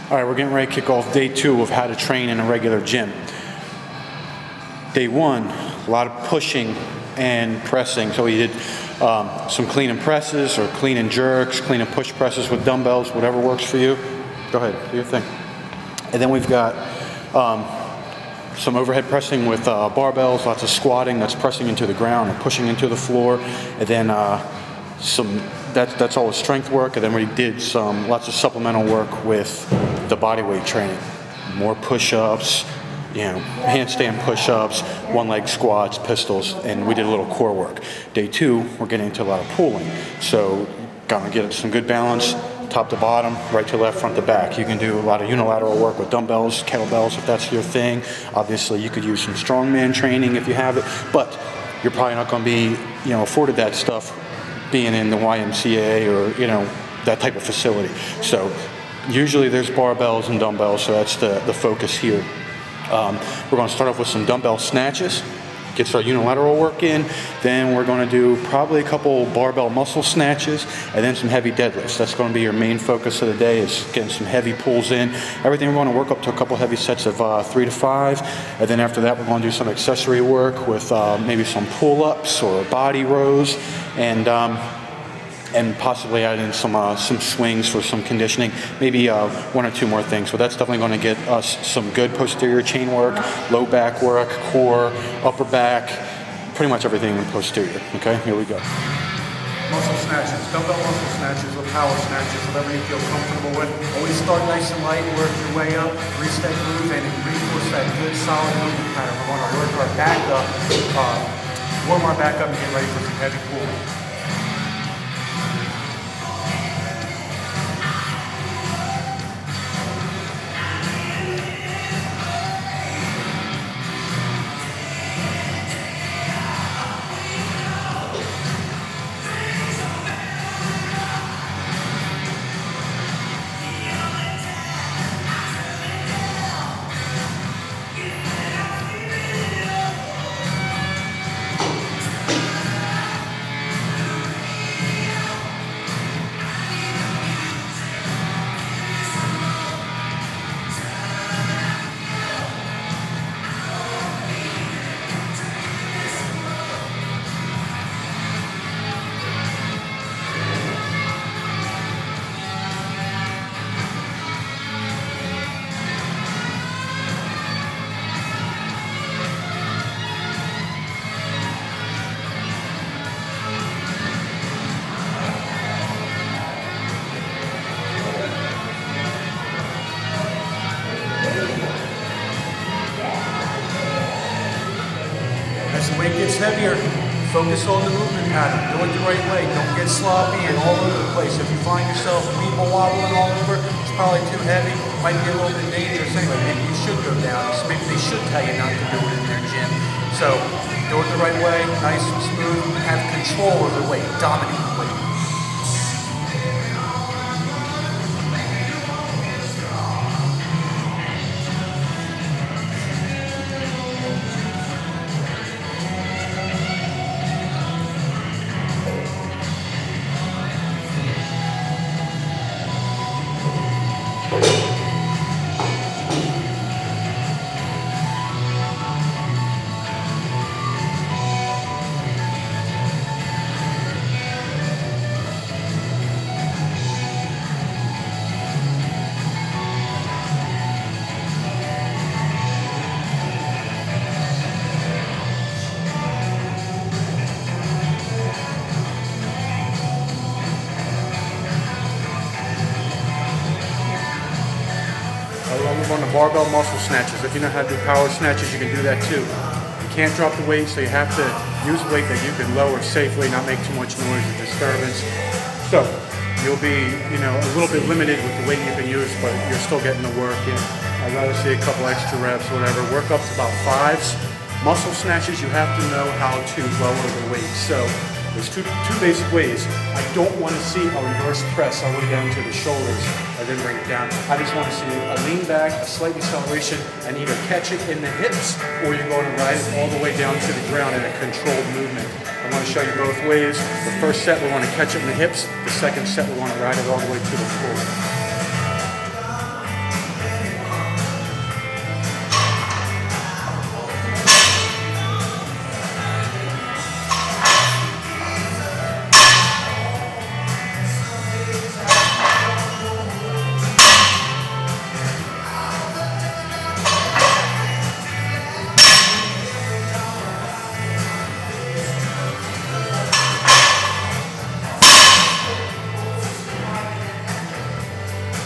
All right, we're getting ready to kick off day 2 of how to train in a regular gym. Day 1, a lot of pushing and pressing. So we did some clean and presses or clean and jerks, clean and push presses with dumbbells, whatever works for you. Go ahead, do your thing. And then we've got some overhead pressing with barbells, lots of squatting, that's pressing into the ground and pushing into the floor. And then that's all with strength work. And then we did lots of supplemental work with the body weight training. More push-ups, you know, handstand push-ups, one-leg squats, pistols, and we did a little core work. Day 2, we're getting into a lot of pulling. So gotta get some good balance, top to bottom, right to left, front to back. You can do a lot of unilateral work with dumbbells, kettlebells, if that's your thing. Obviously, you could use some strongman training if you have it, but you're probably not gonna be, you know, afforded that stuff being in the YMCA or, you know, that type of facility. So usually there's barbells and dumbbells, so that's the focus here. We're going to start off with some dumbbell snatches, get our unilateral work in. Then we're going to do probably a couple barbell muscle snatches and then some heavy deadlifts. That's going to be your main focus of the day, is getting some heavy pulls in. Everything we're going to work up to a couple heavy sets of 3 to 5. And then after that, we're going to do some accessory work with maybe some pull-ups or body rows, and possibly add in some swings for some conditioning, maybe 1 or 2 more things. So that's definitely going to get us some good posterior chain work, low back work, core, upper back, pretty much everything in posterior. Okay, here we go. Muscle snatches, dumbbell muscle snatches or power snatches, whatever you feel comfortable with. Always start nice and light, work your way up, grease that groove, and reinforce that good solid movement pattern. We're going to work our back up, warm our back up and get ready for some heavy pulling. As the weight gets heavier, focus on the movement pattern. Do it the right way. Don't get sloppy and all over the place. If you find yourself weeble wobbling all over, it's probably too heavy. Might be a little bit dangerous anyway. Maybe you should go down. Maybe they should tell you not to do it in their gym. So do it the right way, nice and smooth. Have control of the weight. Dominate the weight. I'll move on to barbell muscle snatches. If you know how to do power snatches, you can do that too. You can't drop the weight, so you have to use weight that you can lower safely, not make too much noise or disturbance. So you'll be, you know, a little bit limited with the weight you can use, but you're still getting the work in. I'd rather see a couple extra reps, whatever. Work up to about 5s. Muscle snatches, you have to know how to lower the weight. So there's two basic ways. I don't want to see a reverse press all the way down to the shoulders and then bring it down. I just want to see a lean back, a slight deceleration, and either catch it in the hips or you're going to ride it all the way down to the ground in a controlled movement. I want to show you both ways. The first set, we want to catch it in the hips. The second set, we want to ride it all the way to the floor.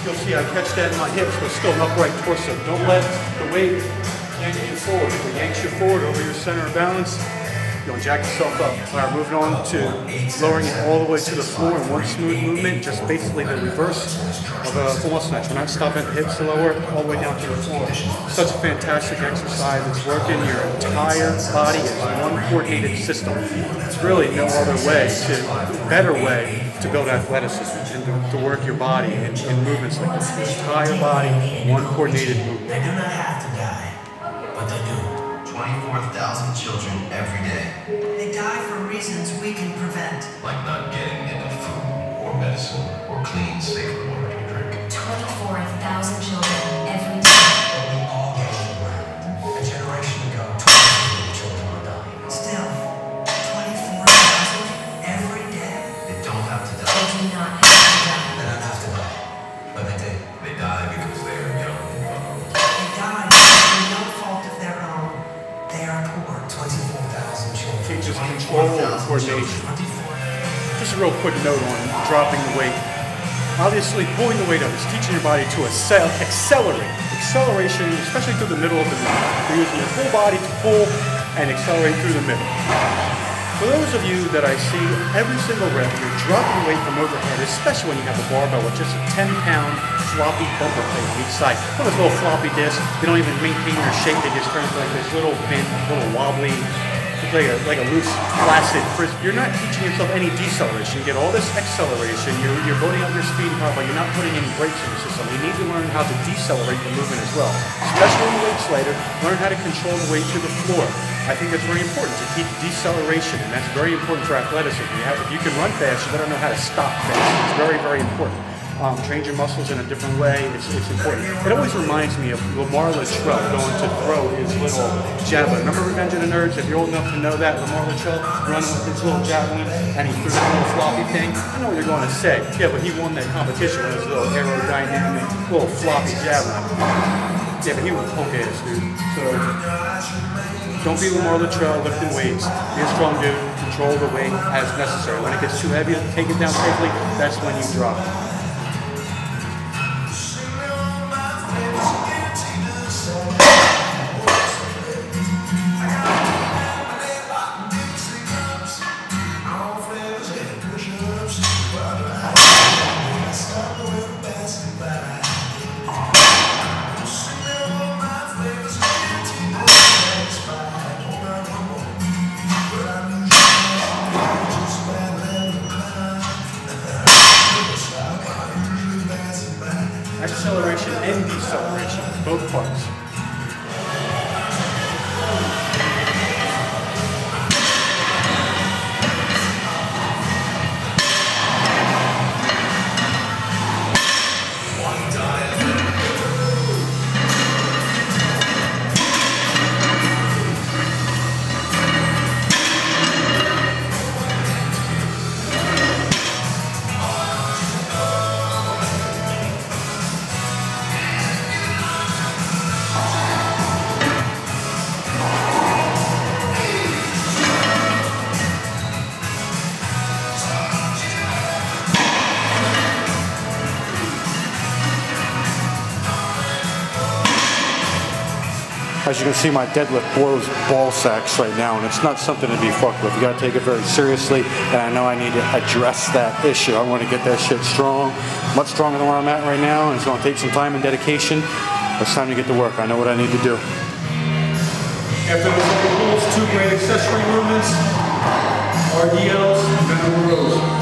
you'll see I catch that in my hips, but still an upright torso. Don't let the weight yank you forward. If it yanks you forward over your center of balance, you'll jack yourself up. All right, moving on to lowering it all the way to the floor in one smooth movement, just basically the reverse of a full muscle snatch. We're not stopping at the hips to lower all the way down to the floor. Such a fantastic exercise. It's working your entire body as one coordinated system. It's really no other way better way to build athleticism and to work your body in movements like this. Your entire body, one coordinated movement. They do not have to die, but they do. 24,000 children every day. They die for reasons we can prevent. Like not getting enough food, or medicine, or clean, safe water to drink. 24,000 children every day. But we all get overwhelmed. A generation ago, 20 children were dying. Still, 24,000 every day. They don't have to They die. do not have to die. They don't have to die. But they did. They die because they are young and vulnerable. They die through no fault of their own. They are poor. 24,000 children. Teaches control and coordination. 24,000. Just a real quick note on dropping the weight. Obviously, pulling the weight up is teaching your body to accelerate. Acceleration, especially through the middle of the movement. You're using your full body to pull and accelerate through the middle. For those of you that I see every single rep, you're dropping weight from overhead, especially when you have a barbell with just a 10-pound floppy bumper plate on each side. One of those little floppy discs, they don't even maintain their shape, they just turn into like this little bent, little wobbly, like a loose, flaccid frisbee. You're not teaching yourself any deceleration. You get all this acceleration, you're building up your speed and power, but you're not putting any brakes in the system. You need to learn how to decelerate the movement as well. Especially when the weight's lighter, learn how to control the weight to the floor. I think it's very important to keep deceleration, and that's very important for athleticism. If you can run fast, you better know how to stop fast. It's very, very important. Train your muscles in a different way. It's important. It always reminds me of Lamar Latrell going to throw his little javelin. Remember Revenge of the Nerds? If you're old enough to know that, Lamar Latrell running with his little javelin, and he threw that little floppy thing. I know what you're going to say. Yeah, but he won that competition with his little aerodynamic, little floppy javelin. Yeah, but he was punk ass, dude. So don't be Lamar Latrell lifting weights. Be a strong dude. Control the weight as necessary. When it gets too heavy, take it down safely. That's when you drop it. Acceleration and deceleration, both parts. As you can see, my deadlift blows ball sacks right now, and it's not something to be fucked with. You gotta take it very seriously, and I know I need to address that issue. I want to get that shit strong, much stronger than where I'm at right now, and it's gonna take some time and dedication. It's time to get to work. I know what I need to do. After the double pulls, 2 great accessory movements, RDLs, and then rows.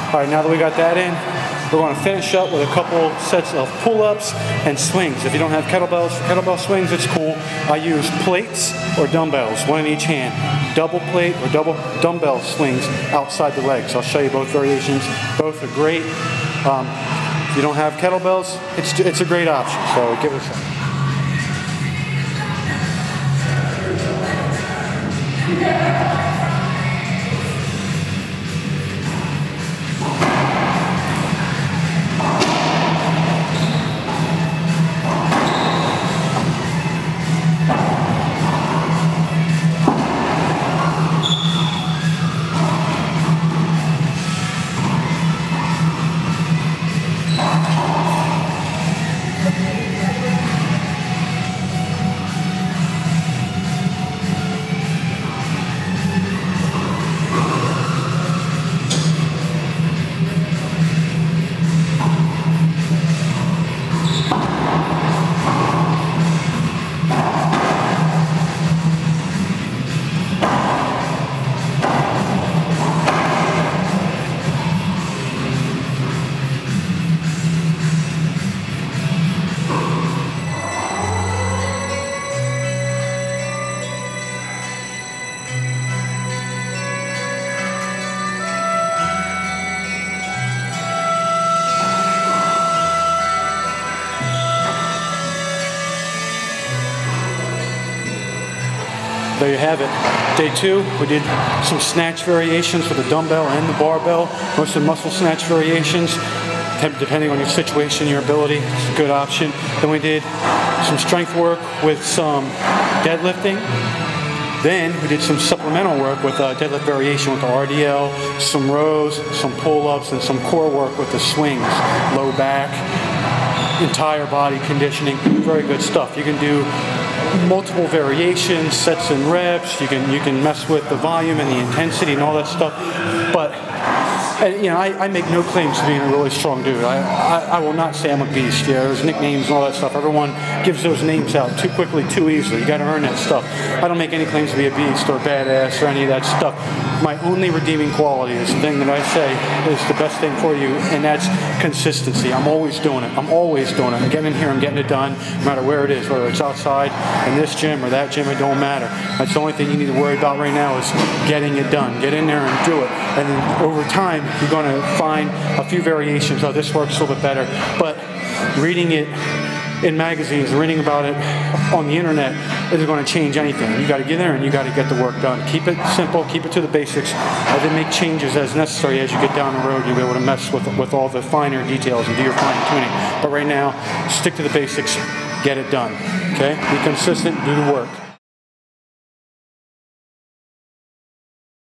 All right, now that we got that in, we're going to finish up with a couple sets of pull-ups and swings. If you don't have kettlebells, for kettlebell swings, it's cool. I use plates or dumbbells, one in each hand. Double plate or double dumbbell swings outside the legs. I'll show you both variations. Both are great. If you don't have kettlebells, it's a great option. So give it a shot. There you have it. Day 2, we did some snatch variations for the dumbbell and the barbell. Most of the muscle snatch variations, depending on your situation, your ability, it's a good option. Then we did some strength work with some deadlifting. Then we did some supplemental work with deadlift variation with the RDL, some rows, some pull-ups, and some core work with the swings, low back, entire body conditioning. Very good stuff. You can do multiple variations, sets and reps. You can mess with the volume and the intensity and all that stuff. But you know, I make no claims to being a really strong dude. I will not say I'm a beast. Yeah, there's nicknames and all that stuff. Everyone gives those names out too quickly, too easily. You got to earn that stuff. I don't make any claims to be a beast or a badass or any of that stuff. My only redeeming quality is the thing that I say is the best thing for you, and that's consistency. I'm always doing it. I'm always doing it. I'm getting in here, I'm getting it done, no matter where it is, whether it's outside, in this gym or that gym, it don't matter. That's the only thing you need to worry about right now is getting it done. Get in there and do it. And then over time, you're going to find a few variations. Oh, this works a little bit better. But reading it in magazines, reading about it on the internet isn't going to change anything. You got to get in there and you got to get the work done. Keep it simple, keep it to the basics, and then make changes as necessary as you get down the road. You'll be able to mess with all the finer details and do your fine tuning. But right now, stick to the basics, get it done. Okay? Be consistent, do the work.